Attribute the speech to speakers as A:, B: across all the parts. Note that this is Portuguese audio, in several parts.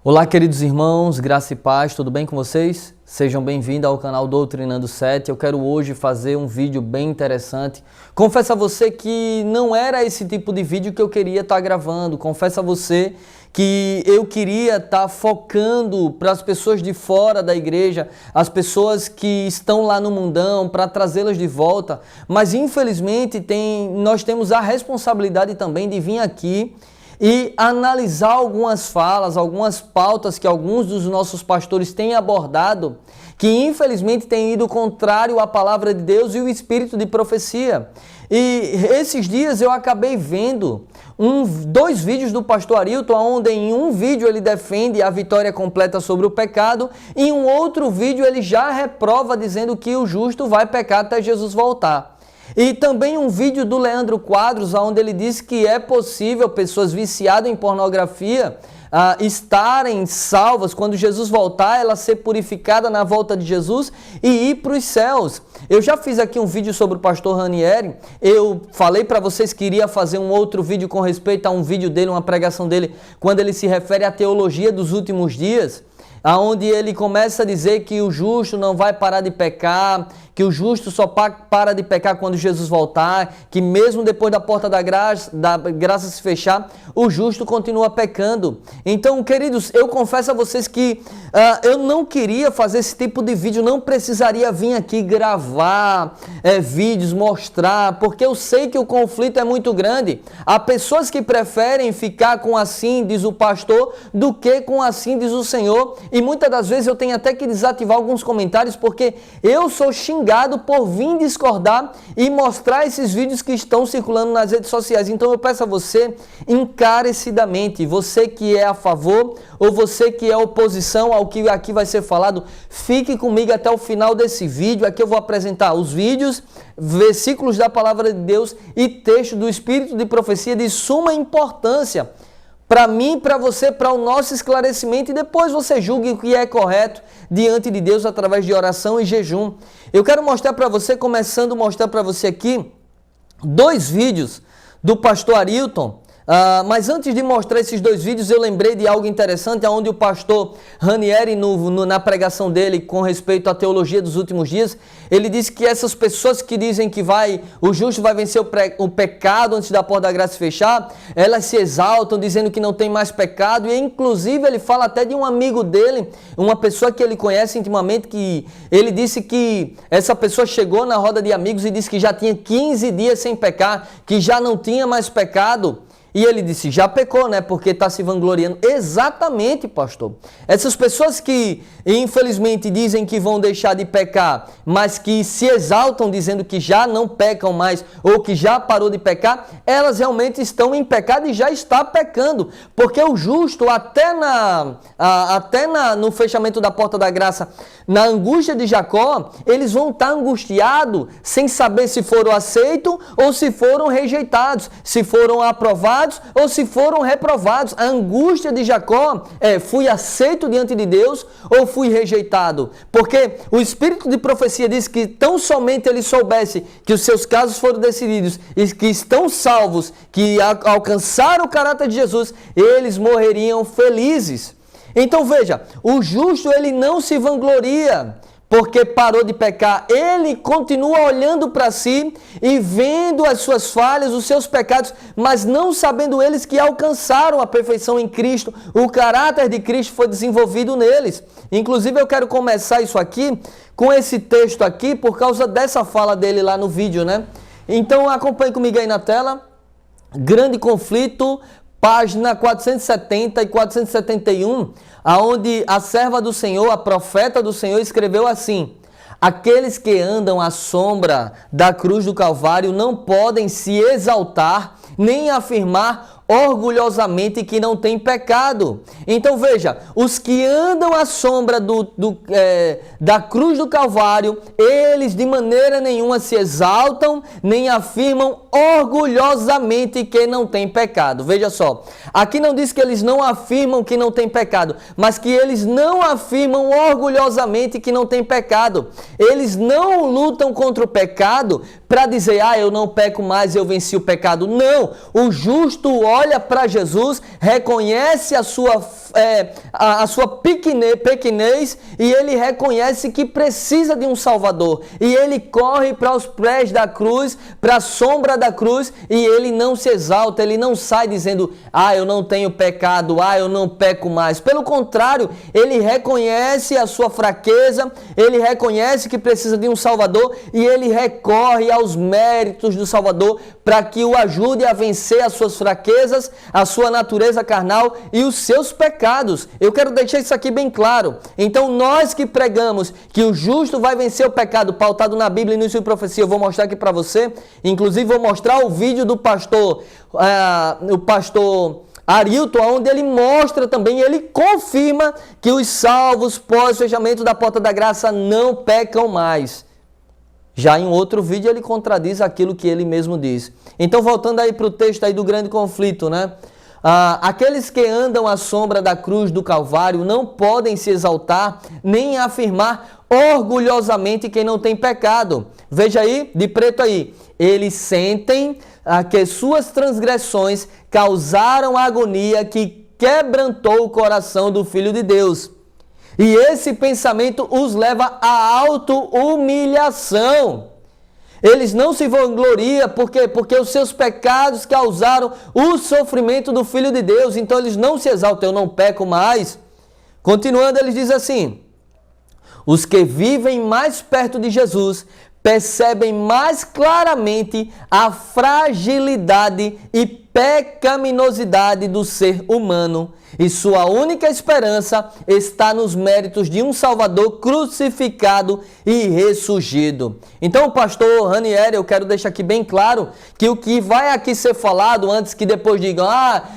A: Olá, queridos irmãos, graça e paz, tudo bem com vocês? Sejam bem-vindos ao canal Doutrinando 7. Eu quero hoje fazer um vídeo bem interessante. Confesso a você que não era esse tipo de vídeo que eu queria estar gravando. Confesso a você que eu queria estar focando para as pessoas de fora da igreja, as pessoas que estão lá no mundão, para trazê-las de volta. Mas infelizmente nós temos a responsabilidade também de vir aqui e analisar algumas falas, algumas pautas que alguns dos nossos pastores têm abordado, que infelizmente têm ido contrário à palavra de Deus e o espírito de profecia. E esses dias eu acabei vendo dois vídeos do pastor Arilton, onde em um vídeo ele defende a vitória completa sobre o pecado, e em um outro vídeo ele já reprova dizendo que o justo vai pecar até Jesus voltar. E também um vídeo do Leandro Quadros, onde ele diz que é possível pessoas viciadas em pornografia estarem salvas quando Jesus voltar, ela ser purificada na volta de Jesus e ir para os céus. Eu já fiz aqui um vídeo sobre o pastor Ranieri. Eu falei para vocês que iria fazer um outro vídeo com respeito a um vídeo dele, uma pregação dele, quando ele se refere à teologia dos últimos dias, aonde ele começa a dizer que o justo não vai parar de pecar, que o justo só para de pecar quando Jesus voltar, que mesmo depois da porta da graça se fechar, o justo continua pecando. Então, queridos, eu confesso a vocês que eu não queria fazer esse tipo de vídeo, não precisaria vir aqui gravar vídeos, mostrar, porque eu sei que o conflito é muito grande. Há pessoas que preferem ficar com assim, diz o pastor, do que com assim, diz o Senhor. E muitas das vezes eu tenho até que desativar alguns comentários, porque eu sou xingado por vir discordar e mostrar esses vídeos que estão circulando nas redes sociais. Então eu peço a você, encarecidamente, você que é a favor ou você que é oposição ao que aqui vai ser falado, fique comigo até o final desse vídeo. Aqui eu vou apresentar os vídeos, versículos da palavra de Deus e texto do Espírito de profecia de suma importância para mim, para você, para o nosso esclarecimento, e depois você julgue o que é correto diante de Deus através de oração e jejum. Eu quero mostrar para você, começando a mostrar para você aqui, dois vídeos do pastor Arilton. Mas antes de mostrar esses dois vídeos, eu lembrei de algo interessante, onde o pastor Ranieri, na pregação dele com respeito à teologia dos últimos dias, ele disse que essas pessoas que dizem que o justo vai vencer o pecado antes da porta da graça fechar, elas se exaltam dizendo que não tem mais pecado, e inclusive ele fala até de um amigo dele, uma pessoa que ele conhece intimamente, que ele disse que essa pessoa chegou na roda de amigos e disse que já tinha 15 dias sem pecar, que já não tinha mais pecado. E ele disse, já pecou, né? Porque está se vangloriando. Exatamente, pastor. Essas pessoas que, infelizmente, dizem que vão deixar de pecar, mas que se exaltam dizendo que já não pecam mais, ou que já parou de pecar, elas realmente estão em pecado e já está pecando. Porque o justo, até no fechamento da porta da graça, na angústia de Jacó, eles vão estar angustiados, sem saber se foram aceitos ou se foram rejeitados, se foram aprovados ou se foram reprovados. A angústia de Jacó fui aceito diante de Deus ou fui rejeitado? Porque o espírito de profecia diz que tão somente ele soubesse que os seus casos foram decididos e que estão salvos, que alcançaram o caráter de Jesus, eles morreriam felizes. Então veja, o justo ele não se vangloria porque parou de pecar, ele continua olhando para si e vendo as suas falhas, os seus pecados, mas não sabendo eles que alcançaram a perfeição em Cristo, o caráter de Cristo foi desenvolvido neles. Inclusive eu quero começar isso aqui com esse texto aqui por causa dessa fala dele lá no vídeo, né? Então acompanhe comigo aí na tela. Grande conflito, página 470 e 471, aonde a serva do Senhor, a profeta do Senhor, escreveu assim: aqueles que andam à sombra da cruz do Calvário não podem se exaltar nem afirmar orgulhosamente que não tem pecado. Então veja, os que andam à sombra da cruz do Calvário, eles de maneira nenhuma se exaltam, nem afirmam orgulhosamente que não tem pecado. Veja só, aqui não diz que eles não afirmam que não tem pecado, mas que eles não afirmam orgulhosamente que não tem pecado. Eles não lutam contra o pecado para dizer, eu não peco mais, eu venci o pecado. Não, o justo olha para Jesus, reconhece a sua pequenez e ele reconhece que precisa de um Salvador. E ele corre para os pés da cruz, para a sombra da cruz, e ele não se exalta, ele não sai dizendo, eu não tenho pecado, eu não peco mais. Pelo contrário, ele reconhece a sua fraqueza, ele reconhece que precisa de um Salvador e ele recorre aos méritos do Salvador para que o ajude a vencer as suas fraquezas, a sua natureza carnal e os seus pecados. Eu quero deixar isso aqui bem claro. Então, nós que pregamos que o justo vai vencer o pecado, pautado na Bíblia, início e profecia, eu vou mostrar aqui para você. Inclusive, vou mostrar o vídeo do pastor Arilton, onde ele mostra também, ele confirma que os salvos pós-fechamento da porta da graça não pecam mais. Já em outro vídeo ele contradiz aquilo que ele mesmo diz. Então, voltando aí para o texto aí do grande conflito, né? Aqueles que andam à sombra da cruz do Calvário não podem se exaltar nem afirmar orgulhosamente que não tem pecado. Veja aí, de preto aí. Eles sentem que suas transgressões causaram a agonia que quebrantou o coração do Filho de Deus. E esse pensamento os leva à auto-humilhação. Eles não se vangloriam, por quê? Porque os seus pecados causaram o sofrimento do Filho de Deus. Então eles não se exaltam, eu não peco mais. Continuando, eles dizem assim: os que vivem mais perto de Jesus percebem mais claramente a fragilidade e pecaminosidade do ser humano, e sua única esperança está nos méritos de um Salvador crucificado e ressurgido. Então, o pastor Ranieri, eu quero deixar aqui bem claro que o que vai aqui ser falado, antes que depois digam,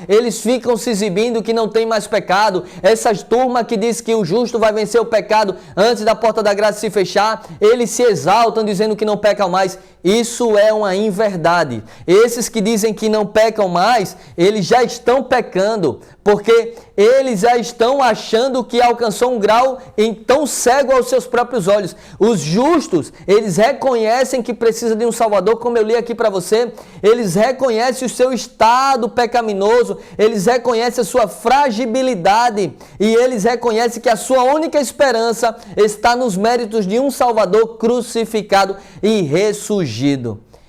A: eles ficam se exibindo que não tem mais pecado, essas turmas que diz que o justo vai vencer o pecado antes da porta da graça se fechar, eles se exaltam dizendo que não pecam mais. Isso é uma inverdade. Esses que dizem que não pecam mais, eles já estão pecando, porque eles já estão achando que alcançou um grau tão cego aos seus próprios olhos. Os justos, eles reconhecem que precisa de um Salvador, como eu li aqui para você, eles reconhecem o seu estado pecaminoso, eles reconhecem a sua fragilidade e eles reconhecem que a sua única esperança está nos méritos de um Salvador crucificado e ressurgido.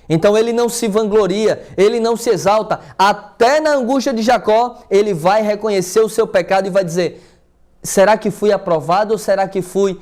A: Então ele não se vangloria, ele não se exalta. Até na angústia de Jacó, ele vai reconhecer o seu pecado e vai dizer: será que fui aprovado ou será que fui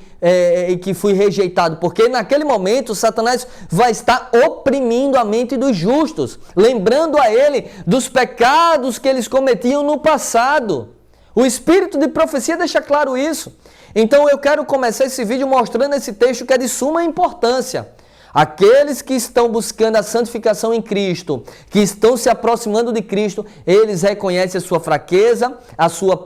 A: rejeitado? Porque naquele momento Satanás vai estar oprimindo a mente dos justos, lembrando a ele dos pecados que eles cometiam no passado. O espírito de profecia deixa claro isso. Então eu quero começar esse vídeo mostrando esse texto que é de suma importância. Aqueles que estão buscando a santificação em Cristo, que estão se aproximando de Cristo, eles reconhecem a sua fraqueza, a sua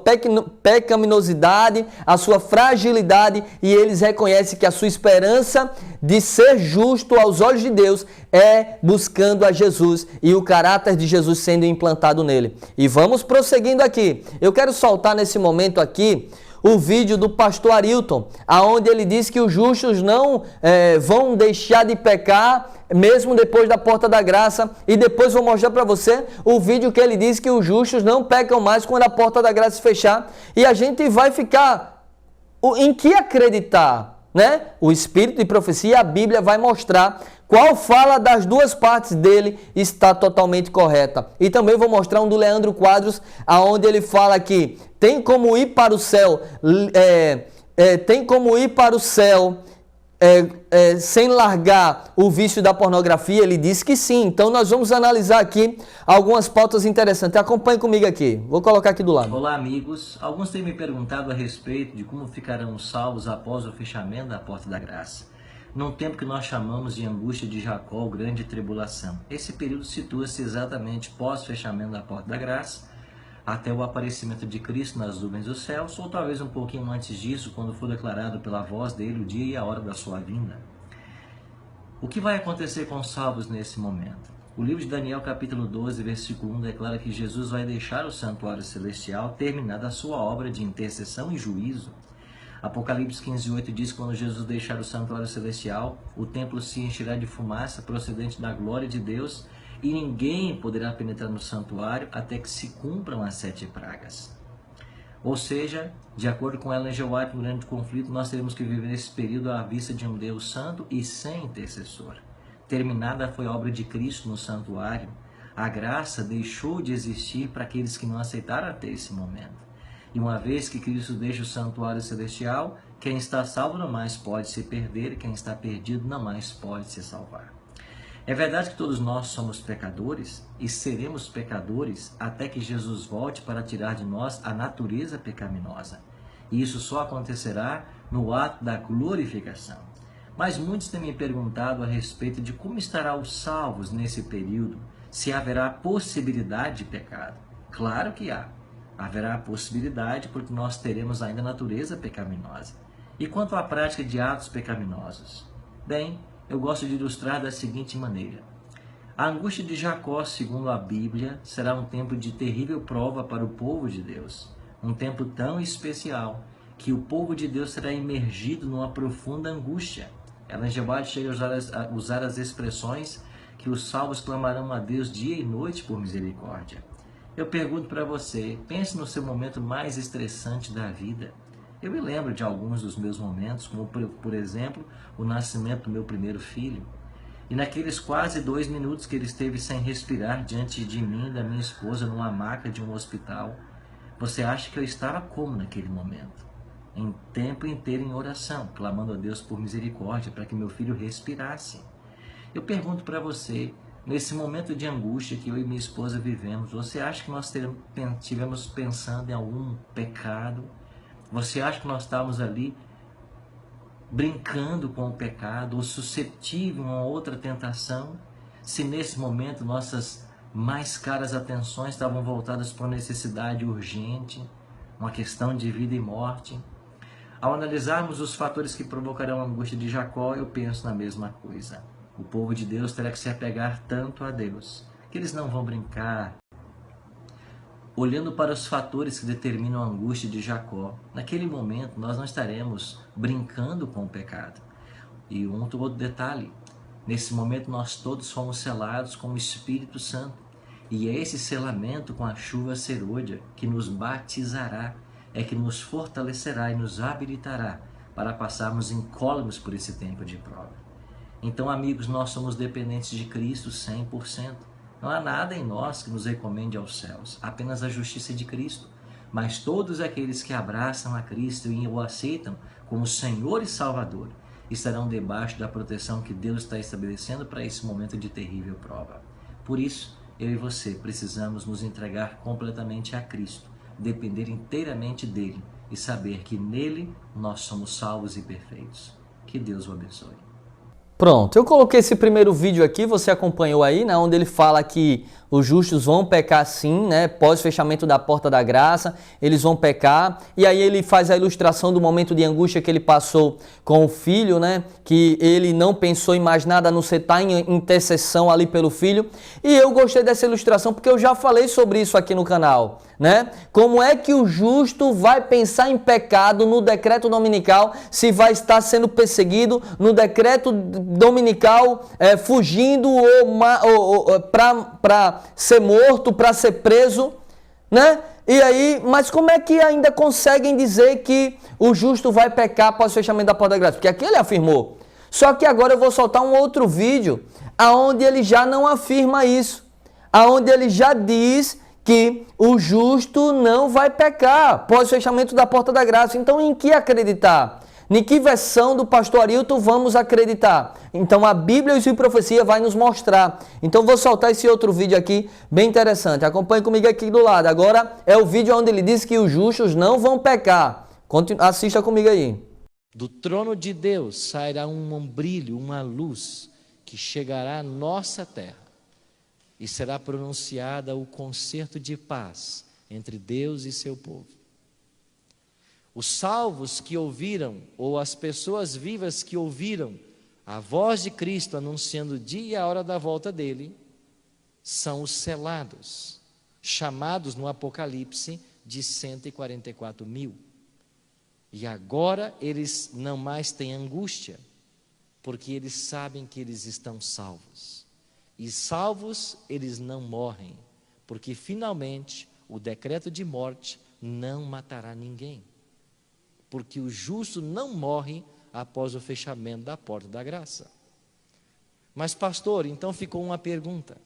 A: pecaminosidade, a sua fragilidade, e eles reconhecem que a sua esperança de ser justo aos olhos de Deus é buscando a Jesus e o caráter de Jesus sendo implantado nele. E vamos prosseguindo aqui. Eu quero soltar nesse momento aqui o vídeo do pastor Arilton, aonde ele diz que os justos não vão deixar de pecar mesmo depois da porta da graça, e depois vou mostrar para você o vídeo que ele diz que os justos não pecam mais quando a porta da graça se fechar, e a gente vai ficar em que acreditar, né? O espírito de profecia, a Bíblia vai mostrar qual fala das duas partes dele está totalmente correta. E também vou mostrar um do Leandro Quadros, aonde ele fala que tem como ir para o céu, sem largar o vício da pornografia. Ele diz que sim. Então nós vamos analisar aqui algumas pautas interessantes. Acompanhe comigo aqui. Vou colocar aqui do lado.
B: Olá, amigos. Alguns têm me perguntado a respeito de como ficarão salvos após o fechamento da porta da graça, num tempo que nós chamamos de angústia de Jacó, ou grande tribulação. Esse período situa-se exatamente pós-fechamento da porta da graça, até o aparecimento de Cristo nas nuvens dos céus, ou talvez um pouquinho antes disso, quando for declarado pela voz dele o dia e a hora da sua vinda. O que vai acontecer com os salvos nesse momento? O livro de Daniel, capítulo 12, versículo 1, declara que Jesus vai deixar o santuário celestial, terminada a sua obra de intercessão e juízo. Apocalipse 15:8 diz que quando Jesus deixar o santuário celestial, o templo se encherá de fumaça procedente da glória de Deus e ninguém poderá penetrar no santuário até que se cumpram as 7 pragas. Ou seja, de acordo com Ellen G. White, no grande conflito, nós teremos que viver esse período à vista de um Deus santo e sem intercessor. Terminada foi a obra de Cristo no santuário, a graça deixou de existir para aqueles que não aceitaram até esse momento. E uma vez que Cristo deixa o santuário celestial, quem está salvo não mais pode se perder, e quem está perdido não mais pode se salvar. É verdade que todos nós somos pecadores e seremos pecadores até que Jesus volte para tirar de nós a natureza pecaminosa. E isso só acontecerá no ato da glorificação. Mas muitos têm me perguntado a respeito de como estarão os salvos nesse período, se haverá possibilidade de pecado. Claro que há. Haverá possibilidade porque nós teremos ainda natureza pecaminosa. E quanto à prática de atos pecaminosos? Bem, eu gosto de ilustrar da seguinte maneira. A angústia de Jacó, segundo a Bíblia, será um tempo de terrível prova para o povo de Deus. Um tempo tão especial que o povo de Deus será imergido numa profunda angústia. Ellen G. White chega a usar as expressões que os salvos clamarão a Deus dia e noite por misericórdia. Eu pergunto para você, pense no seu momento mais estressante da vida. Eu me lembro de alguns dos meus momentos, como por exemplo, o nascimento do meu primeiro filho. E naqueles quase 2 minutos que ele esteve sem respirar diante de mim e da minha esposa numa maca de um hospital, você acha que eu estava como naquele momento? Em tempo inteiro em oração, clamando a Deus por misericórdia para que meu filho respirasse. Eu pergunto para você, nesse momento de angústia que eu e minha esposa vivemos, você acha que nós estivemos pensando em algum pecado? Você acha que nós estávamos ali brincando com o pecado ou suscetível a uma outra tentação? Se nesse momento nossas mais caras atenções estavam voltadas para uma necessidade urgente, uma questão de vida e morte? Ao analisarmos os fatores que provocarão a angústia de Jacó, eu penso na mesma coisa. O povo de Deus terá que se apegar tanto a Deus, que eles não vão brincar. Olhando para os fatores que determinam a angústia de Jacó, naquele momento nós não estaremos brincando com o pecado. E um outro detalhe, nesse momento nós todos fomos selados com o Espírito Santo. E é esse selamento com a chuva serôdia que nos batizará, é que nos fortalecerá e nos habilitará para passarmos incólumes por esse tempo de prova. Então, amigos, nós somos dependentes de Cristo 100%. Não há nada em nós que nos recomende aos céus, apenas a justiça de Cristo. Mas todos aqueles que abraçam a Cristo e o aceitam como Senhor e Salvador, estarão debaixo da proteção que Deus está estabelecendo para esse momento de terrível prova. Por isso, eu e você precisamos nos entregar completamente a Cristo, depender inteiramente dele e saber que nele nós somos salvos e perfeitos. Que Deus o abençoe.
A: Pronto, eu coloquei esse primeiro vídeo aqui, você acompanhou aí, né, onde ele fala que os justos vão pecar sim, né, pós fechamento da porta da graça, eles vão pecar, e aí ele faz a ilustração do momento de angústia que ele passou com o filho, né, que ele não pensou em mais nada a não ser estar em intercessão ali pelo filho, e eu gostei dessa ilustração porque eu já falei sobre isso aqui no canal, né, como é que o justo vai pensar em pecado no decreto dominical se vai estar sendo perseguido no decreto dominical, fugindo ou para ser morto, para ser preso, né? E aí, mas como é que ainda conseguem dizer que o justo vai pecar após o fechamento da porta da graça? Porque aqui ele afirmou. Só que agora eu vou soltar um outro vídeo aonde ele já não afirma isso, aonde ele já diz que o justo não vai pecar após o fechamento da porta da graça. Então, em que acreditar? Em que versão do pastor Arilton vamos acreditar? Então a Bíblia e a profecia vai nos mostrar. Então vou soltar esse outro vídeo aqui, bem interessante. Acompanhe comigo aqui do lado. Agora é o vídeo onde ele diz que os justos não vão pecar. Assista comigo aí.
C: Do trono de Deus sairá um brilho, uma luz que chegará à nossa terra e será pronunciada o concerto de paz entre Deus e seu povo. Os salvos que ouviram, ou as pessoas vivas que ouviram a voz de Cristo anunciando o dia e a hora da volta dele, são os selados, chamados no Apocalipse de 144 mil. E agora eles não mais têm angústia, porque eles sabem que eles estão salvos. E salvos, eles não morrem, porque finalmente o decreto de morte não matará ninguém. Porque o justo não morre após o fechamento da porta da graça. Mas pastor, então ficou uma pergunta.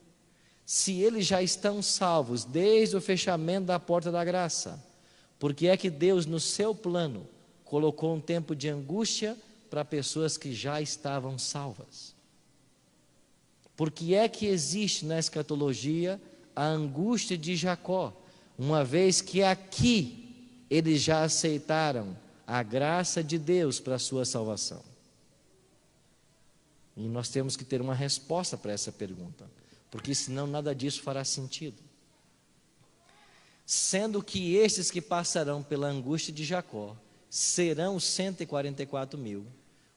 C: Se eles já estão salvos desde o fechamento da porta da graça, por que é que Deus no seu plano colocou um tempo de angústia para pessoas que já estavam salvas? Por que é que existe na escatologia a angústia de Jacó, uma vez que aqui eles já aceitaram a graça de Deus para a sua salvação? E nós temos que ter uma resposta para essa pergunta, porque senão nada disso fará sentido. Sendo que estes que passarão pela angústia de Jacó serão os 144.000,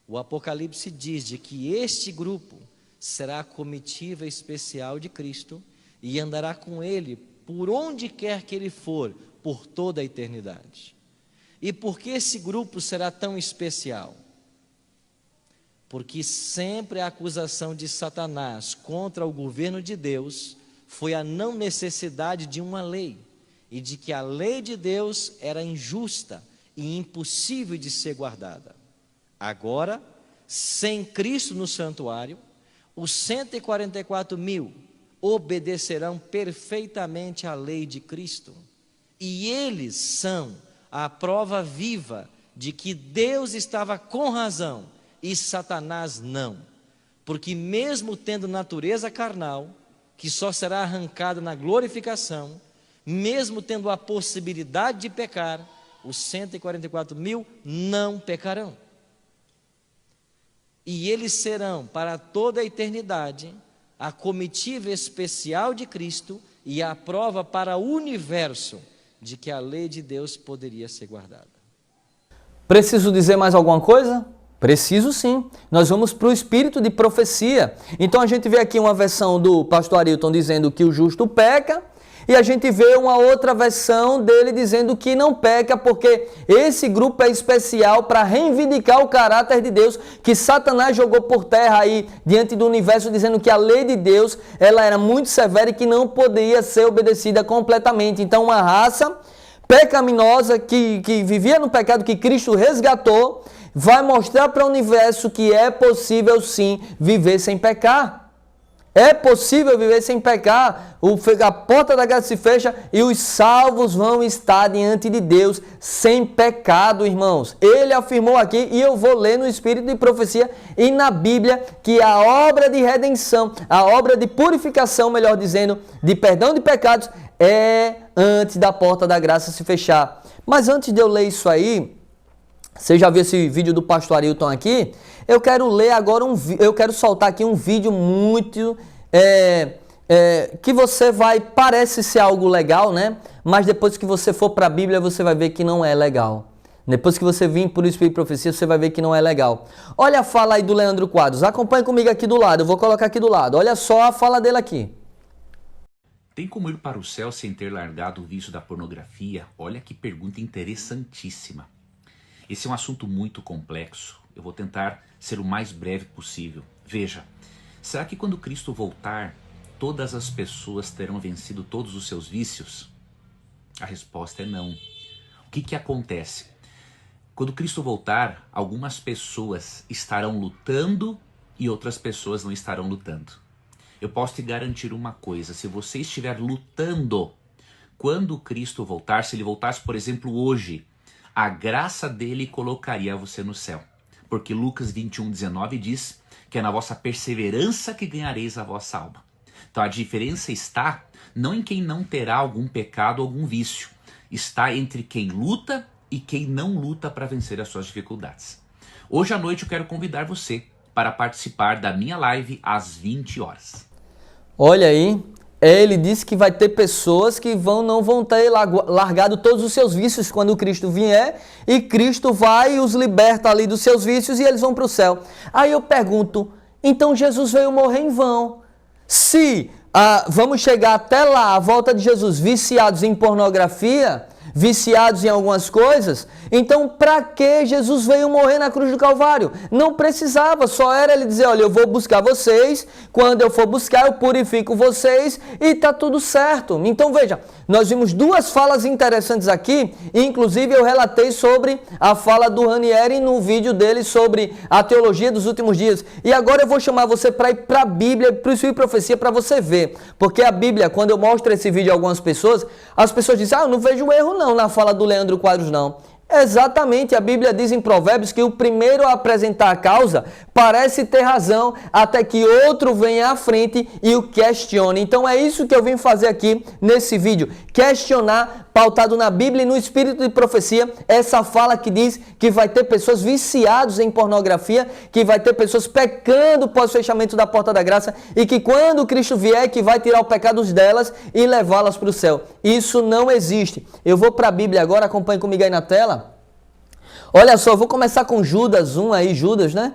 C: o Apocalipse diz de que este grupo será a comitiva especial de Cristo e andará com ele por onde quer que ele for, por toda a eternidade. E por que esse grupo será tão especial? Porque sempre a acusação de Satanás contra o governo de Deus foi a não necessidade de uma lei, e de que a lei de Deus era injusta e impossível de ser guardada. Agora, sem Cristo no santuário, os 144.000 obedecerão perfeitamente à lei de Cristo, e eles são a prova viva de que Deus estava com razão e Satanás não, porque mesmo tendo natureza carnal, que só será arrancada na glorificação, mesmo tendo a possibilidade de pecar, os 144.000 não pecarão. E eles serão para toda a eternidade a comitiva especial de Cristo e a prova para o universo de que a lei de Deus poderia ser guardada.
A: Preciso dizer mais alguma coisa? Preciso sim. Nós vamos para o espírito de profecia. Então a gente vê aqui uma versão do pastor Arilton dizendo que o justo peca, e a gente vê uma outra versão dele dizendo que não peca, porque esse grupo é especial para reivindicar o caráter de Deus, que Satanás jogou por terra aí diante do universo, dizendo que a lei de Deus ela era muito severa e que não poderia ser obedecida completamente. Então uma raça pecaminosa que vivia no pecado que Cristo resgatou, vai mostrar para o universo que é possível sim viver sem pecar. É possível viver sem pecar. A porta da graça se fecha e os salvos vão estar diante de Deus sem pecado, irmãos. Ele afirmou aqui, e eu vou ler no Espírito de Profecia e na Bíblia, que a obra de redenção, a obra de purificação, melhor dizendo, de perdão de pecados, é antes da porta da graça se fechar. Mas antes de eu ler isso aí, você já viu esse vídeo do pastor Arilton aqui? Eu quero ler agora eu quero soltar aqui um vídeo muito que você parece ser algo legal, né? Mas depois que você for para a Bíblia, você vai ver que não é legal. Depois que você vir por Espírito de Profecia, você vai ver que não é legal. Olha a fala aí do Leandro Quadros. Acompanhe comigo aqui do lado. Eu vou colocar aqui do lado. Olha só a fala dele aqui.
D: Tem como ir para o céu sem ter largado o vício da pornografia? Olha que pergunta interessantíssima. Esse é um assunto muito complexo. Eu vou tentar ser o mais breve possível. Veja, será que quando Cristo voltar, todas as pessoas terão vencido todos os seus vícios? A resposta é não. O que acontece? Quando Cristo voltar, algumas pessoas estarão lutando e outras pessoas não estarão lutando. Eu posso te garantir uma coisa, se você estiver lutando, quando Cristo voltar, se ele voltasse, por exemplo, hoje, a graça dele colocaria você no céu. Porque Lucas 21:19 diz que é na vossa perseverança que ganhareis a vossa alma. Então a diferença está não em quem não terá algum pecado ou algum vício. Está entre quem luta e quem não luta para vencer as suas dificuldades. Hoje à noite eu quero convidar você para participar da minha live às 20 horas.
A: Olha aí. Ele disse que vai ter pessoas que não vão ter largado todos os seus vícios quando Cristo vier, e Cristo vai e os liberta ali dos seus vícios e eles vão para o céu. Aí eu pergunto, então Jesus veio morrer em vão? Se vamos chegar até lá, a volta de Jesus, viciados em pornografia, viciados em algumas coisas, Então, para que Jesus veio morrer na cruz do Calvário? Não precisava, só era ele dizer, olha, eu vou buscar vocês, quando eu for buscar, eu purifico vocês e está tudo certo. Então, veja, nós vimos duas falas interessantes aqui, inclusive eu relatei sobre a fala do Ranieri no vídeo dele sobre a teologia dos últimos dias. E agora eu vou chamar você para ir para a Bíblia, para o Espírito e Profecia, para você ver. Porque a Bíblia, quando eu mostro esse vídeo a algumas pessoas, as pessoas dizem, eu não vejo erro não na fala do Leandro Quadros não. Exatamente, a Bíblia diz em Provérbios que o primeiro a apresentar a causa parece ter razão até que outro venha à frente e o questione. Então é isso que eu vim fazer aqui nesse vídeo, questionar, pautado na Bíblia e no Espírito de Profecia, essa fala que diz que vai ter pessoas viciadas em pornografia, que vai ter pessoas pecando pós-fechamento da porta da graça e que quando Cristo vier que vai tirar os pecados delas e levá-las para o céu. Isso não existe. Eu vou para a Bíblia agora, acompanhe comigo aí na tela. Olha só, eu vou começar com Judas 1 aí, Judas, né?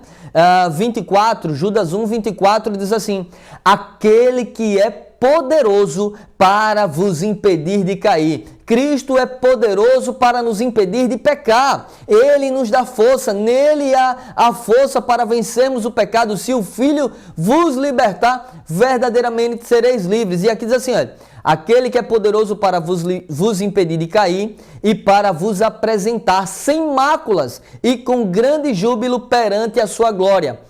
A: 24, Judas 1, 24 diz assim: aquele que é poderoso para vos impedir de cair. Cristo é poderoso para nos impedir de pecar. Ele nos dá força, nele há a força para vencermos o pecado. Se o Filho vos libertar, verdadeiramente sereis livres. E aqui diz assim, olha, aquele que é poderoso para vos impedir de cair e para vos apresentar sem máculas e com grande júbilo perante a sua glória.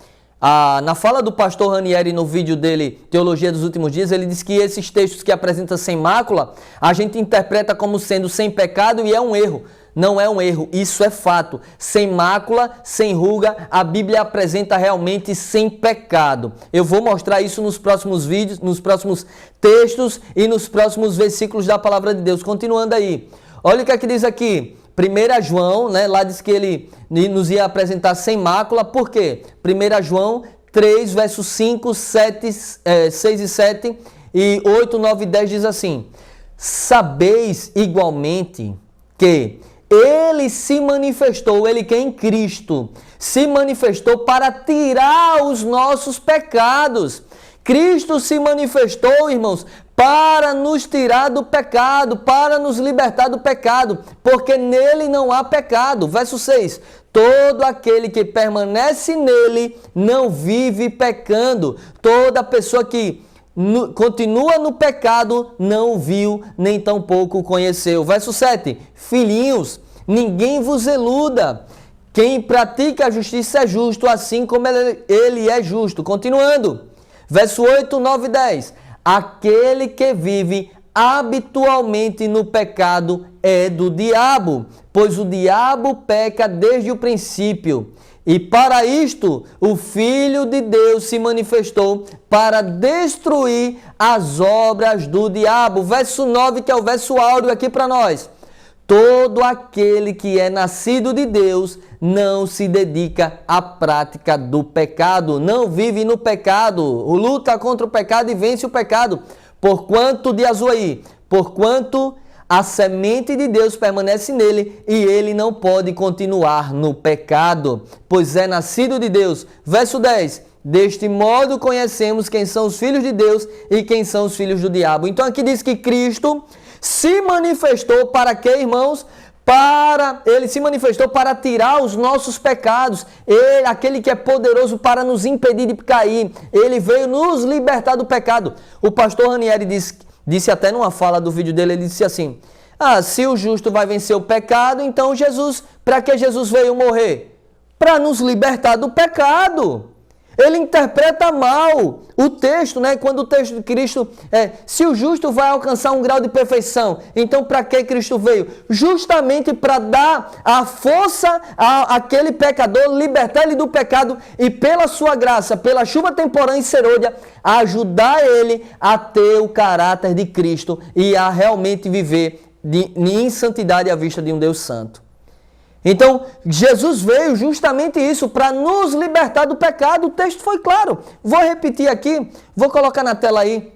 A: Na fala do pastor Ranieri no vídeo dele, Teologia dos Últimos Dias, ele diz que esses textos que apresenta sem mácula, a gente interpreta como sendo sem pecado e é um erro. Não é um erro, isso é fato. Sem mácula, sem ruga, a Bíblia apresenta realmente sem pecado. Eu vou mostrar isso nos próximos vídeos, nos próximos textos e nos próximos versículos da Palavra de Deus. Continuando aí, olha o que é que diz aqui. 1 João, né, lá diz que ele nos ia apresentar sem mácula, por quê? 1 João 3, versos 5, 6 e 7 e 8, 9 e 10 diz assim: sabeis igualmente que ele se manifestou, ele que é em Cristo, se manifestou para tirar os nossos pecados. Cristo se manifestou, irmãos, para nos tirar do pecado, para nos libertar do pecado, porque nele não há pecado. Verso 6, todo aquele que permanece nele não vive pecando. Toda pessoa que continua no pecado não viu, nem tampouco conheceu. Verso 7, filhinhos, ninguém vos iluda. Quem pratica a justiça é justo, assim como ele é justo. Continuando. Verso 8, 9 e 10. Aquele que vive habitualmente no pecado é do diabo, pois o diabo peca desde o princípio. E para isto, o Filho de Deus se manifestou para destruir as obras do diabo. Verso 9, que é o verso áureo aqui para nós. Todo aquele que é nascido de Deus não se dedica à prática do pecado, não vive no pecado, luta contra o pecado e vence o pecado. Porquanto, de azul aí, porquanto a semente de Deus permanece nele e ele não pode continuar no pecado, pois é nascido de Deus. Verso 10, deste modo conhecemos quem são os filhos de Deus e quem são os filhos do diabo. Então aqui diz que Cristo se manifestou para quê, irmãos? Ele se manifestou para tirar os nossos pecados. Ele, aquele que é poderoso para nos impedir de cair. Ele veio nos libertar do pecado. O pastor Ranieri disse até numa fala do vídeo dele, ele disse assim: se o justo vai vencer o pecado, então Jesus, para que Jesus veio morrer? Para nos libertar do pecado. Ele interpreta mal o texto, né? Quando o texto de Cristo se o justo vai alcançar um grau de perfeição, então para que Cristo veio? Justamente para dar a força àquele pecador, libertar ele do pecado e pela sua graça, pela chuva temporã e serôdia, ajudar ele a ter o caráter de Cristo e a realmente viver em santidade à vista de um Deus santo. Então, Jesus veio justamente isso, para nos libertar do pecado. O texto foi claro. Vou repetir aqui, vou colocar na tela aí.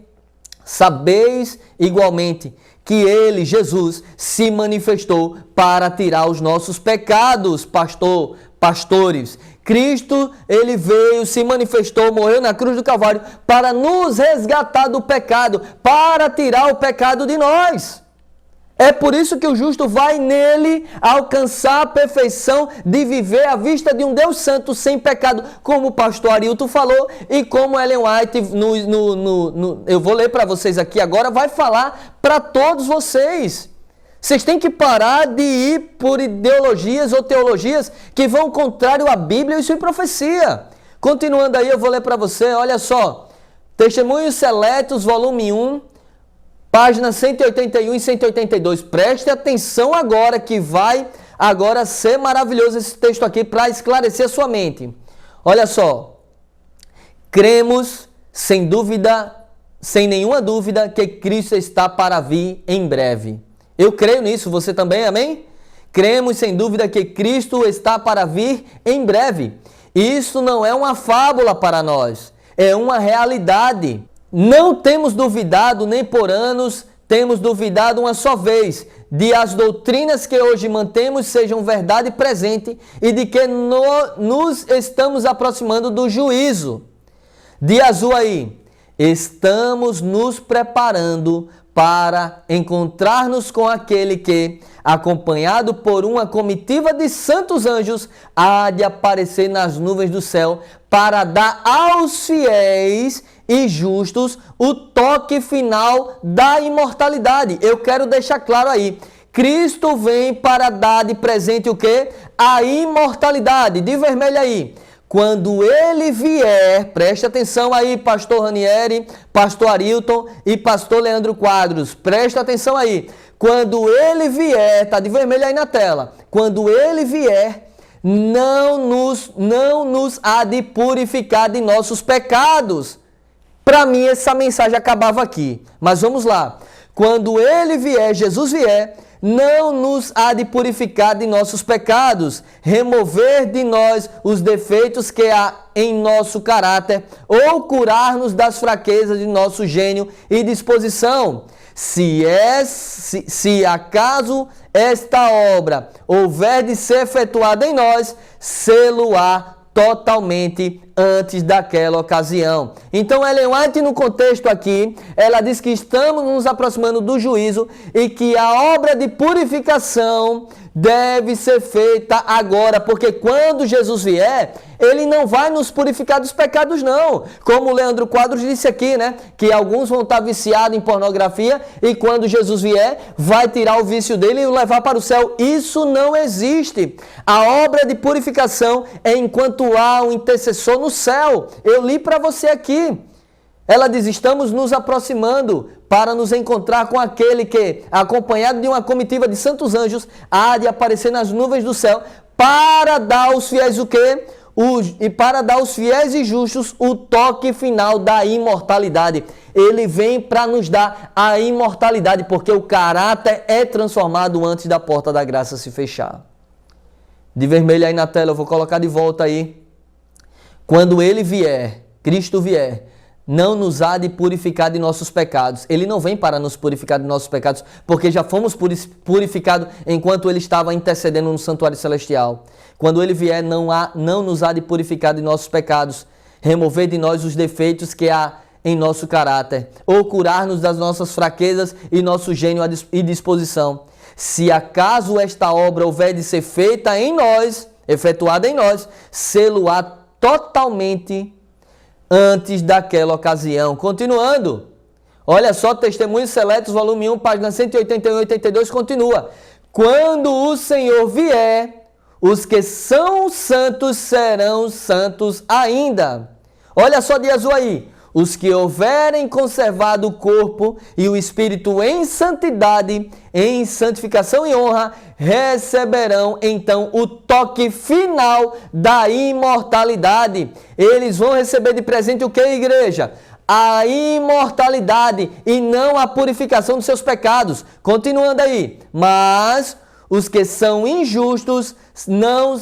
A: Sabeis igualmente que ele, Jesus, se manifestou para tirar os nossos pecados, pastores. Cristo, ele veio, se manifestou, morreu na cruz do Calvário para nos resgatar do pecado, para tirar o pecado de nós. É por isso que o justo vai nele alcançar a perfeição de viver à vista de um Deus santo sem pecado, como o pastor Arilton falou e como Ellen White, eu vou ler para vocês aqui agora, vai falar para todos vocês. Vocês têm que parar de ir por ideologias ou teologias que vão contrário à Bíblia e sua profecia. Continuando aí, eu vou ler para você, olha só. Testemunhos Seletos, volume 1, páginas 181 e 182. Preste atenção agora que vai agora ser maravilhoso esse texto aqui para esclarecer a sua mente. Olha só. Cremos, sem dúvida, sem nenhuma dúvida, que Cristo está para vir em breve. Eu creio nisso, você também, amém? Cremos, sem dúvida, que Cristo está para vir em breve. Isso não é uma fábula para nós, é uma realidade. Não temos duvidado nem por anos, temos duvidado uma só vez de as doutrinas que hoje mantemos sejam verdade presente e de que nos estamos aproximando do juízo. De azul aí, estamos nos preparando para encontrar-nos com aquele que, acompanhado por uma comitiva de santos anjos, há de aparecer nas nuvens do céu para dar aos fiéis e justos o toque final da imortalidade. Eu quero deixar claro aí, Cristo vem para dar de presente o quê? A imortalidade. De vermelho aí. Quando ele vier, preste atenção aí, pastor Ranieri, pastor Arilton e pastor Leandro Quadros, preste atenção aí. Quando ele vier, tá de vermelho aí na tela. Quando ele vier, não nos há de purificar de nossos pecados. Para mim, essa mensagem acabava aqui. Mas vamos lá. Quando ele vier, Jesus vier, não nos há de purificar de nossos pecados, remover de nós os defeitos que há em nosso caráter, ou curar-nos das fraquezas de nosso gênio e disposição. Se acaso esta obra houver de ser efetuada em nós, sê-lo-á totalmente antes daquela ocasião. Então, Ellen White, no contexto aqui, ela diz que estamos nos aproximando do juízo e que a obra de purificação deve ser feita agora, porque quando Jesus vier, ele não vai nos purificar dos pecados, não. Como o Leandro Quadros disse aqui, né? Que alguns vão estar viciados em pornografia e quando Jesus vier, vai tirar o vício dele e o levar para o céu. Isso não existe. A obra de purificação é enquanto há um intercessor no céu. Eu li para você aqui. Ela diz, estamos nos aproximando para nos encontrar com aquele que, acompanhado de uma comitiva de santos anjos, há de aparecer nas nuvens do céu para dar aos fiéis o quê? E para dar aos fiéis e justos o toque final da imortalidade. Ele vem para nos dar a imortalidade, porque o caráter é transformado antes da porta da graça se fechar. De vermelho aí na tela, eu vou colocar de volta aí. Quando ele vier, Cristo vier, não nos há de purificar de nossos pecados. Ele não vem para nos purificar de nossos pecados, porque já fomos purificados enquanto ele estava intercedendo no santuário celestial. Quando ele vier, não nos há de purificar de nossos pecados, remover de nós os defeitos que há em nosso caráter, ou curar-nos das nossas fraquezas e nosso gênio e disposição. Se acaso esta obra houver de ser feita em nós, efetuada em nós, sê-lo-á totalmente antes daquela ocasião. Continuando, olha só, Testemunhos Seletos, volume 1, página 181 e 82, continua. Quando o Senhor vier, os que são santos serão santos ainda. Olha só de azul aí. Os que houverem conservado o corpo e o espírito em santidade, em santificação e honra, receberão então o toque final da imortalidade. Eles vão receber de presente o que, igreja? A imortalidade e não a purificação dos seus pecados. Continuando aí. Mas os que são injustos, não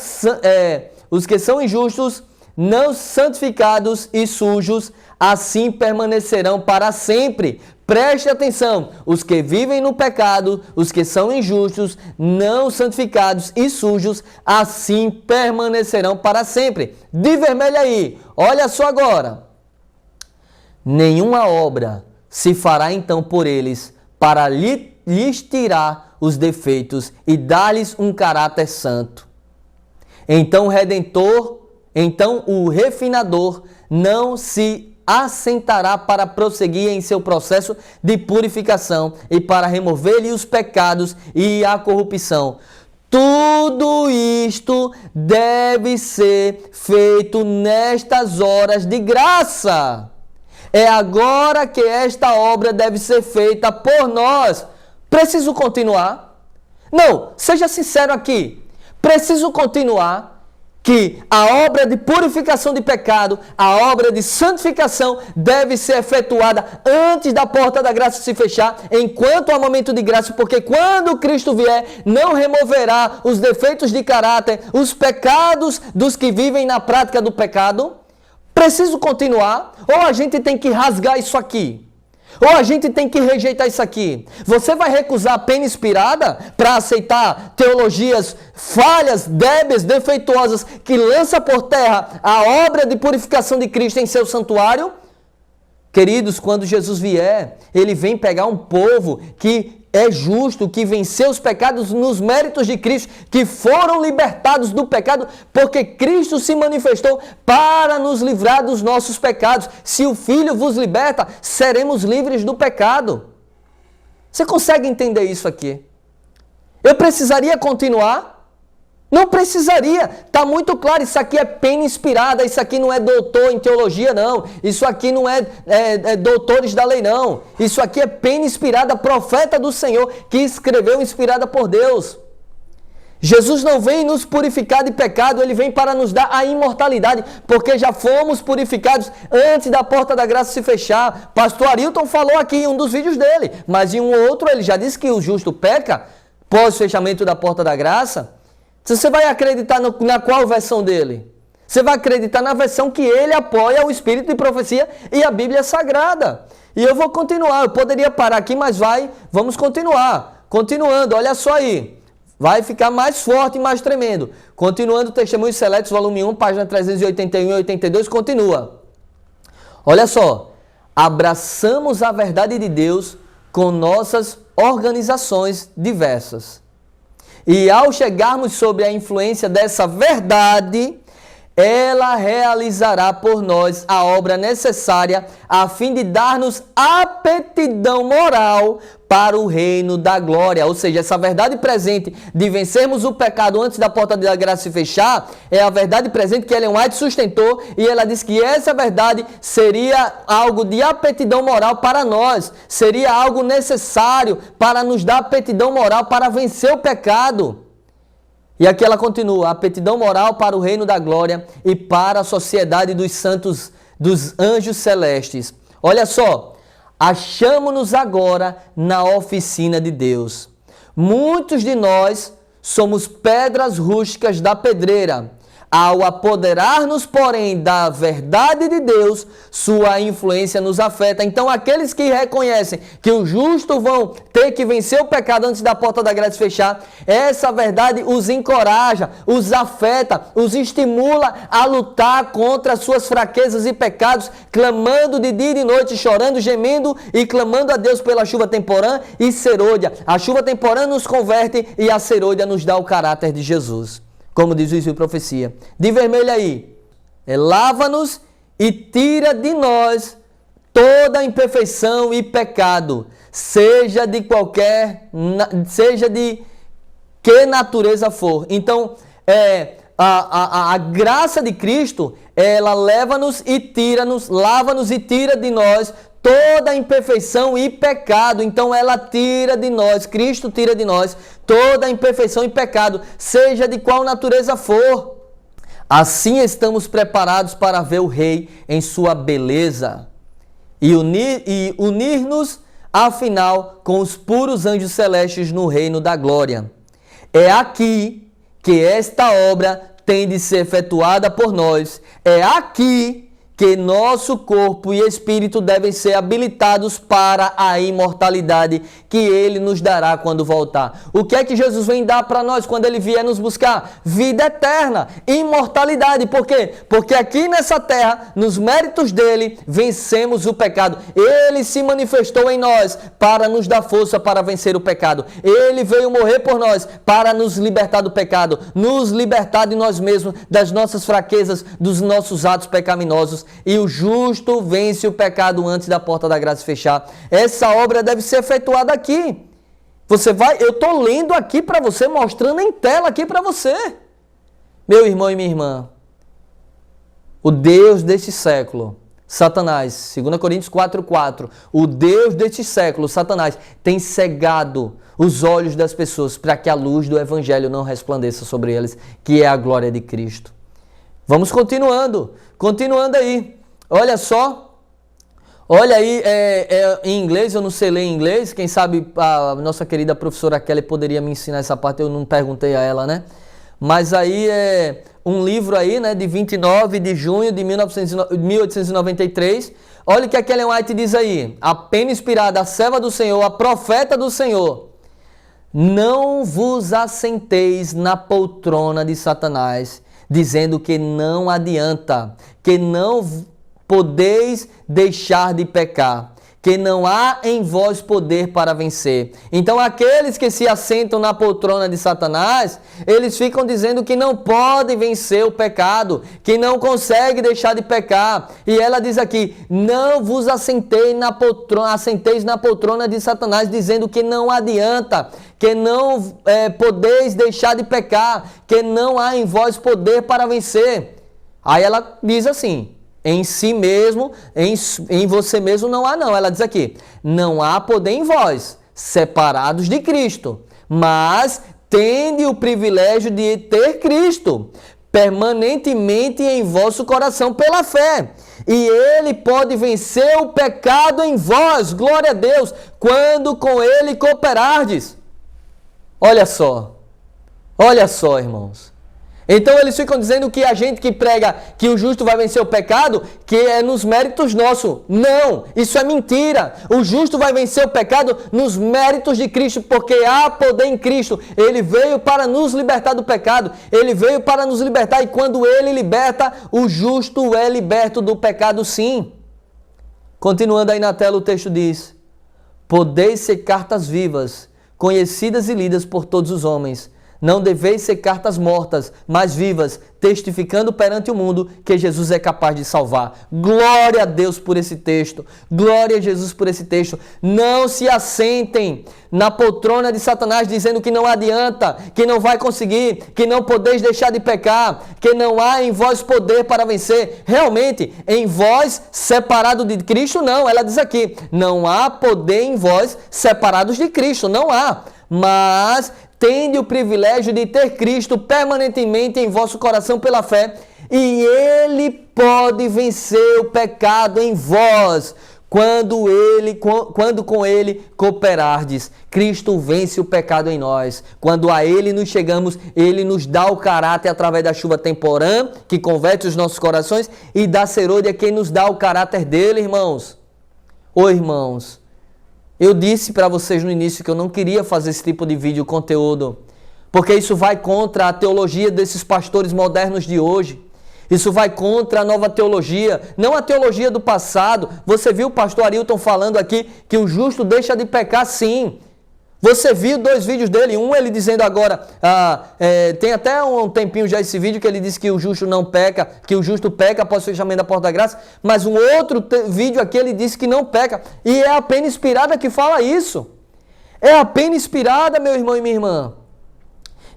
A: santificados e sujos, assim permanecerão para sempre. Preste atenção, os que vivem no pecado, os que são injustos, não santificados e sujos, assim permanecerão para sempre. De vermelho aí, olha só agora. Nenhuma obra se fará então por eles para lhe lhes tirar os defeitos e dar-lhes um caráter santo. Então o refinador não se assentará para prosseguir em seu processo de purificação e para remover-lhe os pecados e a corrupção. Tudo isto deve ser feito nestas horas de graça. É agora que esta obra deve ser feita por nós. Preciso continuar? Não, seja sincero aqui. Preciso continuar que a obra de purificação de pecado, a obra de santificação deve ser efetuada antes da porta da graça se fechar, enquanto há momento de graça, porque quando Cristo vier, não removerá os defeitos de caráter, os pecados dos que vivem na prática do pecado. Preciso continuar? Ou a gente tem que rasgar isso aqui? Ou a gente tem que rejeitar isso aqui? Você vai recusar a pena inspirada para aceitar teologias falhas, débeis, defeituosas, que lança por terra a obra de purificação de Cristo em seu santuário? Queridos, quando Jesus vier, ele vem pegar um povo que é justo, que venceu os pecados nos méritos de Cristo, que foram libertados do pecado, porque Cristo se manifestou para nos livrar dos nossos pecados. Se o Filho vos liberta, seremos livres do pecado. Você consegue entender isso aqui? Eu precisaria continuar? Não precisaria, está muito claro, isso aqui é pena inspirada, isso aqui não é doutor em teologia não, isso aqui não é doutores da lei não, isso aqui é pena inspirada, profeta do Senhor, que escreveu inspirada por Deus. Jesus não vem nos purificar de pecado, ele vem para nos dar a imortalidade, porque já fomos purificados antes da porta da graça se fechar. Pastor Arilton falou aqui em um dos vídeos dele, mas em um outro ele já disse que o justo peca pós fechamento da porta da graça. Você vai acreditar na qual versão dele? Você vai acreditar na versão que ele apoia o Espírito de profecia e a Bíblia Sagrada. E eu vou continuar, eu poderia parar aqui, mas vamos continuar. Continuando, olha só aí. Vai ficar mais forte e mais tremendo. Continuando, Testemunhos Seletos, volume 1, página 381 e 82, continua. Olha só. Abraçamos a verdade de Deus com nossas organizações diversas. E ao chegarmos sob a influência dessa verdade, ela realizará por nós a obra necessária a fim de dar-nos aptidão moral para o reino da glória. Ou seja, essa verdade presente de vencermos o pecado antes da porta da graça se fechar, é a verdade presente que Ellen White sustentou, e ela diz que essa verdade seria algo de aptidão moral para nós, seria algo necessário para nos dar aptidão moral para vencer o pecado. E aqui ela continua, aptidão moral para o reino da glória e para a sociedade dos santos, dos anjos celestes. Olha só, achamo-nos agora na oficina de Deus. Muitos de nós somos pedras rústicas da pedreira. Ao apoderar-nos, porém, da verdade de Deus, sua influência nos afeta. Então, aqueles que reconhecem que os justos vão ter que vencer o pecado antes da porta da graça fechar, essa verdade os encoraja, os afeta, os estimula a lutar contra suas fraquezas e pecados, clamando de dia e de noite, chorando, gemendo e clamando a Deus pela chuva temporã e serôdia. A chuva temporã nos converte e a serôdia nos dá o caráter de Jesus. Como diz o Espírito de profecia. De vermelho aí. Lava-nos e tira de nós toda imperfeição e pecado, seja de que natureza for. Então, a graça de Cristo, ela leva-nos e tira-nos, lava-nos e tira de nós toda imperfeição e pecado. Então ela tira de nós, Cristo tira de nós toda imperfeição e pecado, seja de qual natureza for. Assim estamos preparados para ver o Rei em sua beleza e unir-nos, afinal, com os puros anjos celestes no reino da glória. É aqui que esta obra tem de ser efetuada por nós. É aqui que nosso corpo e espírito devem ser habilitados para a imortalidade que Ele nos dará quando voltar. O que é que Jesus vem dar para nós quando Ele vier nos buscar? Vida eterna, imortalidade. Por quê? Porque aqui nessa terra, nos méritos dEle, vencemos o pecado. Ele se manifestou em nós para nos dar força para vencer o pecado. Ele veio morrer por nós para nos libertar do pecado, nos libertar de nós mesmos, das nossas fraquezas, dos nossos atos pecaminosos. E o justo vence o pecado antes da porta da graça fechar. Essa obra deve ser efetuada aqui. Eu estou lendo aqui para você, mostrando em tela aqui para você. Meu irmão e minha irmã, o Deus deste século, Satanás, 2 Coríntios 4,4, o Deus deste século, Satanás, tem cegado os olhos das pessoas para que a luz do Evangelho não resplandeça sobre eles, que é a glória de Cristo. Vamos continuando aí. Olha só, olha aí, em inglês, eu não sei ler em inglês, quem sabe a nossa querida professora Kelly poderia me ensinar essa parte, eu não perguntei a ela, né? Mas aí é um livro aí, né, de 29 de junho de 1893. Olha o que a Ellen White diz aí. A pena inspirada, a serva do Senhor, a profeta do Senhor. Não vos assenteis na poltrona de Satanás, dizendo que não adianta, que não podeis deixar de pecar, que não há em vós poder para vencer. Então aqueles que se assentam na poltrona de Satanás, eles ficam dizendo que não podem vencer o pecado, que não conseguem deixar de pecar. E ela diz aqui, não vos assenteis na poltrona de Satanás, dizendo que não adianta, que não podeis deixar de pecar, que não há em vós poder para vencer. Aí ela diz assim, em si mesmo, em você mesmo não há não. Ela diz aqui, não há poder em vós, separados de Cristo, mas tende o privilégio de ter Cristo permanentemente em vosso coração pela fé. E Ele pode vencer o pecado em vós, glória a Deus, quando com Ele cooperardes. Olha só, irmãos. Então eles ficam dizendo que a gente que prega que o justo vai vencer o pecado, que é nos méritos nossos. Não, isso é mentira. O justo vai vencer o pecado nos méritos de Cristo, porque há poder em Cristo. Ele veio para nos libertar do pecado. Ele veio para nos libertar e quando Ele liberta, o justo é liberto do pecado sim. Continuando aí na tela o texto diz, podeis ser cartas vivas, conhecidas e lidas por todos os homens. Não deveis ser cartas mortas, mas vivas, testificando perante o mundo que Jesus é capaz de salvar. Glória a Deus por esse texto. Glória a Jesus por esse texto. Não se assentem na poltrona de Satanás dizendo que não adianta, que não vai conseguir, que não podeis deixar de pecar, que não há em vós poder para vencer. Realmente, em vós separado de Cristo, não. Ela diz aqui, não há poder em vós separados de Cristo, não há. Mas tende o privilégio de ter Cristo permanentemente em vosso coração pela fé, e Ele pode vencer o pecado em vós, quando com Ele cooperardes. Cristo vence o pecado em nós. Quando a Ele nos chegamos, Ele nos dá o caráter através da chuva temporã, que converte os nossos corações, e da serôdia, quem nos dá o caráter dele, irmãos. Ô irmãos, eu disse para vocês no início que eu não queria fazer esse tipo de vídeo, conteúdo, porque isso vai contra a teologia desses pastores modernos de hoje. Isso vai contra a nova teologia, não a teologia do passado. Você viu o pastor Arilton falando aqui que o justo deixa de pecar, sim. Você viu 2 vídeos dele, um ele dizendo agora, tem até um tempinho já esse vídeo que ele disse que o justo não peca, que o justo peca após o fechamento da porta da graça, mas um outro vídeo aqui ele disse que não peca, e é a pena inspirada que fala isso. É a pena inspirada, meu irmão e minha irmã.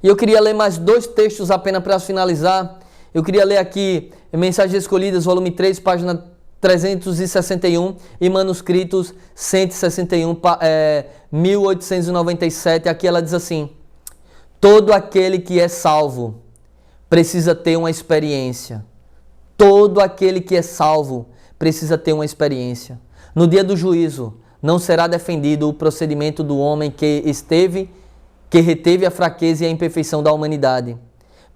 A: E eu queria ler mais 2 textos apenas para finalizar. Eu queria ler aqui Mensagens Escolhidas, volume 3, página 361 e manuscritos 161, 1897. Aqui ela diz assim, todo aquele que é salvo precisa ter uma experiência. Todo aquele que é salvo precisa ter uma experiência. No dia do juízo, não será defendido o procedimento do homem que reteve a fraqueza e a imperfeição da humanidade.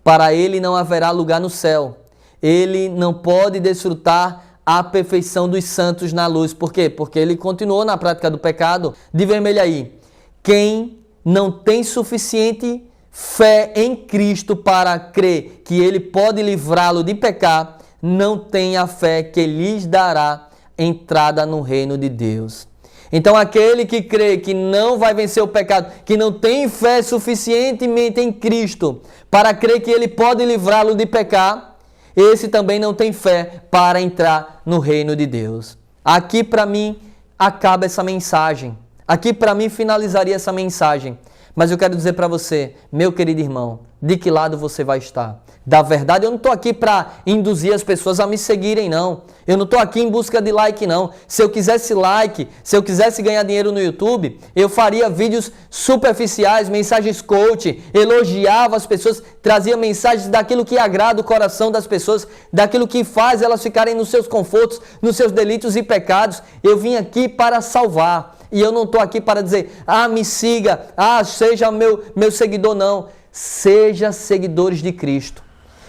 A: Para ele não haverá lugar no céu. Ele não pode desfrutar a perfeição dos santos na luz. Por quê? Porque ele continuou na prática do pecado. De vermelho aí. Quem não tem suficiente fé em Cristo para crer que ele pode livrá-lo de pecar, não tem a fé que lhes dará entrada no reino de Deus. Então aquele que crê que não vai vencer o pecado, que não tem fé suficientemente em Cristo para crer que ele pode livrá-lo de pecar, esse também não tem fé para entrar no reino de Deus. Aqui para mim acaba essa mensagem. Aqui para mim finalizaria essa mensagem. Mas eu quero dizer para você, meu querido irmão, de que lado você vai estar? Da verdade, eu não estou aqui para induzir as pessoas a me seguirem, não. Eu não estou aqui em busca de like, não. Se eu quisesse like, se eu quisesse ganhar dinheiro no YouTube, eu faria vídeos superficiais, mensagens coach, elogiava as pessoas, trazia mensagens daquilo que agrada o coração das pessoas, daquilo que faz elas ficarem nos seus confortos, nos seus delitos e pecados. Eu vim aqui para salvar. E eu não estou aqui para dizer, me siga, seja meu seguidor, não. Seja seguidores de Cristo.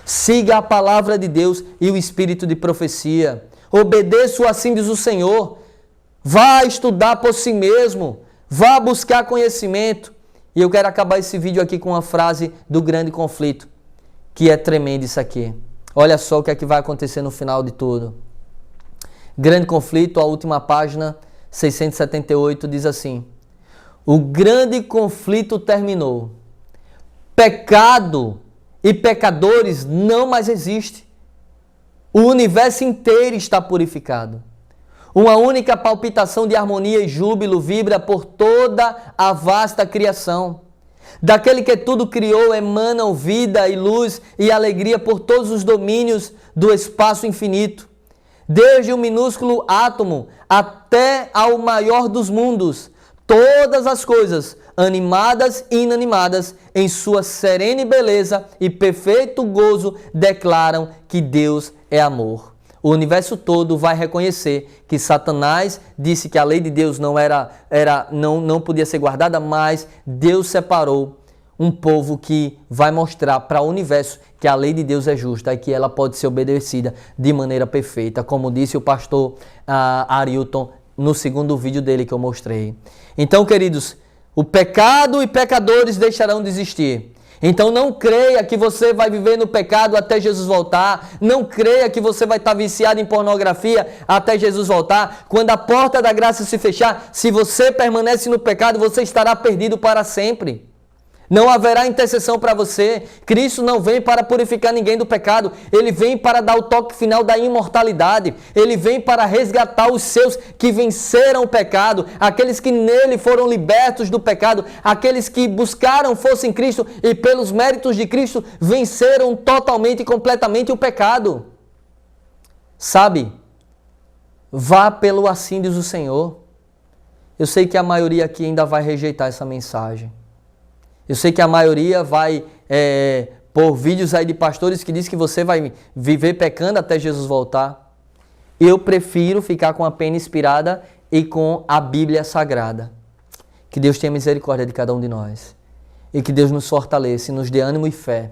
A: Siga a palavra de Deus e o espírito de profecia. Obedeça, assim diz o Senhor. Vá estudar por si mesmo. Vá buscar conhecimento. E eu quero acabar esse vídeo aqui com uma frase do Grande Conflito, que é tremendo isso aqui. Olha só o que é que vai acontecer no final de tudo. Grande Conflito, a última página, 678, diz assim: o grande conflito terminou. Pecado e pecadores não mais existem. O universo inteiro está purificado. Uma única palpitação de harmonia e júbilo vibra por toda a vasta criação. Daquele que tudo criou emanam vida e luz e alegria por todos os domínios do espaço infinito. Desde o minúsculo átomo até ao maior dos mundos, todas as coisas, animadas e inanimadas, em sua serene beleza e perfeito gozo, declaram que Deus é amor. O universo todo vai reconhecer que Satanás disse que a lei de Deus não podia ser guardada, mas Deus separou um povo que vai mostrar para o universo que a lei de Deus é justa e que ela pode ser obedecida de maneira perfeita, como disse o pastor Arilton no segundo vídeo dele que eu mostrei. Então, queridos, o pecado e pecadores deixarão de existir. Então não creia que você vai viver no pecado até Jesus voltar. Não creia que você vai estar viciado em pornografia até Jesus voltar. Quando a porta da graça se fechar, se você permanece no pecado, você estará perdido para sempre. Não haverá intercessão para você. Cristo não vem para purificar ninguém do pecado. Ele vem para dar o toque final da imortalidade. Ele vem para resgatar os seus que venceram o pecado. Aqueles que nele foram libertos do pecado. Aqueles que buscaram força em Cristo e pelos méritos de Cristo venceram totalmente e completamente o pecado. Sabe? Vá pelo assim diz o Senhor. Eu sei que a maioria aqui ainda vai rejeitar essa mensagem. Eu sei que a maioria vai pôr vídeos aí de pastores que diz que você vai viver pecando até Jesus voltar. Eu prefiro ficar com a pena inspirada e com a Bíblia Sagrada. Que Deus tenha misericórdia de cada um de nós. E que Deus nos fortaleça e nos dê ânimo e fé.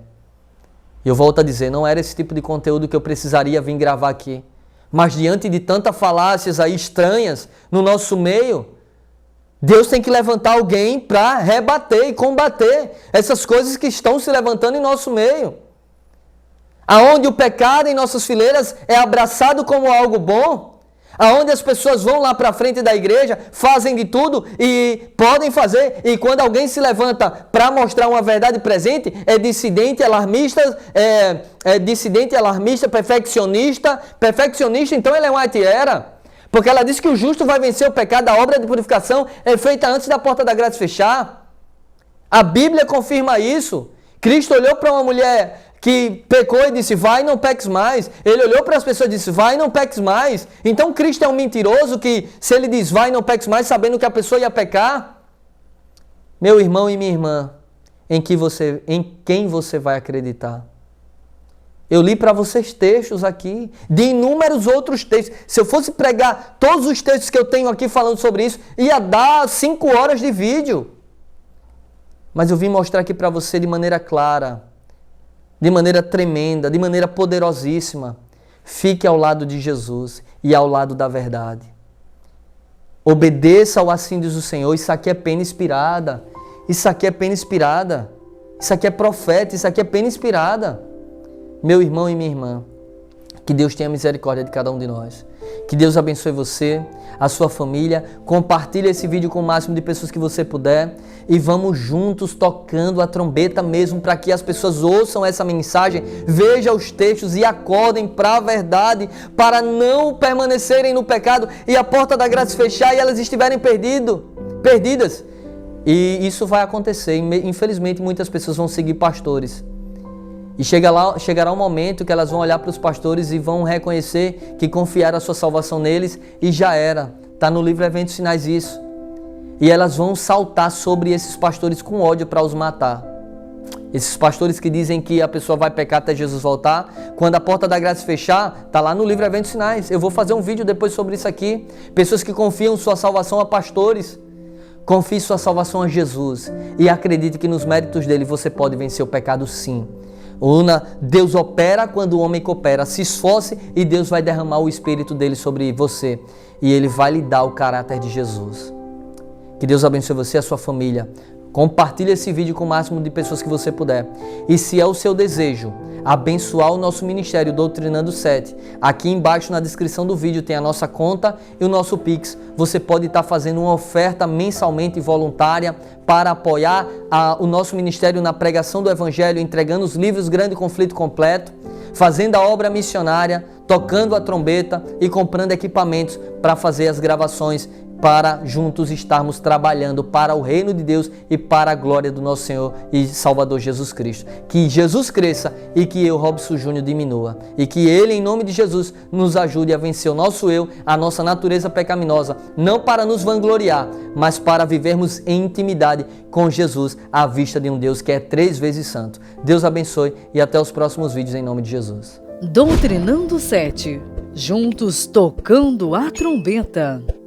A: Eu volto a dizer, não era esse tipo de conteúdo que eu precisaria vir gravar aqui. Mas diante de tantas falácias aí estranhas no nosso meio, Deus tem que levantar alguém para rebater e combater essas coisas que estão se levantando em nosso meio. Aonde o pecado em nossas fileiras é abraçado como algo bom, aonde as pessoas vão lá para frente da igreja, fazem de tudo e podem fazer, e quando alguém se levanta para mostrar uma verdade presente, é dissidente, alarmista, perfeccionista, então ele é uma anti-era. Porque ela diz que o justo vai vencer o pecado, a obra de purificação é feita antes da porta da graça fechar. A Bíblia confirma isso. Cristo olhou para uma mulher que pecou e disse, vai e não peques mais. Ele olhou para as pessoas e disse, vai e não peques mais. Então Cristo é um mentiroso que, se ele diz, vai e não peques mais, sabendo que a pessoa ia pecar? Meu irmão e minha irmã, em quem você vai acreditar? Eu li para vocês textos aqui, de inúmeros outros textos. Se eu fosse pregar todos os textos que eu tenho aqui falando sobre isso, ia dar 5 horas de vídeo. Mas eu vim mostrar aqui para você de maneira clara, de maneira tremenda, de maneira poderosíssima, Fique ao lado de Jesus e ao lado da verdade. Obedeça ao assim diz o Senhor. Isso aqui é pena inspirada. Isso aqui é pena inspirada. Isso aqui é profeta. Isso aqui é pena inspirada. Meu irmão e minha irmã, que Deus tenha misericórdia de cada um de nós. Que Deus abençoe você, a sua família. Compartilhe esse vídeo com o máximo de pessoas que você puder. E vamos juntos tocando a trombeta mesmo para que as pessoas ouçam essa mensagem, vejam os textos e acordem para a verdade, para não permanecerem no pecado e a porta da graça fechar e elas estiverem perdidas. E isso vai acontecer. Infelizmente, muitas pessoas vão seguir pastores. E chegará um momento que elas vão olhar para os pastores e vão reconhecer que confiaram a sua salvação neles e já era. Está no livro Eventos Sinais isso. E elas vão saltar sobre esses pastores com ódio para os matar. Esses pastores que dizem que a pessoa vai pecar até Jesus voltar. Quando a porta da graça fechar, está lá no livro Eventos Sinais. Eu vou fazer um vídeo depois sobre isso aqui. Pessoas que confiam sua salvação a pastores. Confie sua salvação a Jesus. E acredite que nos méritos dele você pode vencer o pecado sim. Deus opera quando o homem coopera. Se esforce e Deus vai derramar o Espírito dele sobre você. E ele vai lhe dar o caráter de Jesus. Que Deus abençoe você e a sua família. Compartilhe esse vídeo com o máximo de pessoas que você puder. E se é o seu desejo abençoar o nosso ministério Doutrinando 7, aqui embaixo na descrição do vídeo tem a nossa conta e o nosso Pix. Você pode estar fazendo uma oferta mensalmente voluntária para apoiar o nosso ministério na pregação do Evangelho, entregando os livros Grande Conflito Completo, fazendo a obra missionária, tocando a trombeta e comprando equipamentos para fazer as gravações, para juntos estarmos trabalhando para o reino de Deus e para a glória do nosso Senhor e Salvador Jesus Cristo. Que Jesus cresça e que eu, Robson Júnior, diminua. E que Ele, em nome de Jesus, nos ajude a vencer o nosso eu, a nossa natureza pecaminosa, não para nos vangloriar, mas para vivermos em intimidade com Jesus, à vista de um Deus que é 3 vezes santo. Deus abençoe e até os próximos vídeos, em nome de Jesus.
E: Doutrinando 7. Juntos tocando a trombeta.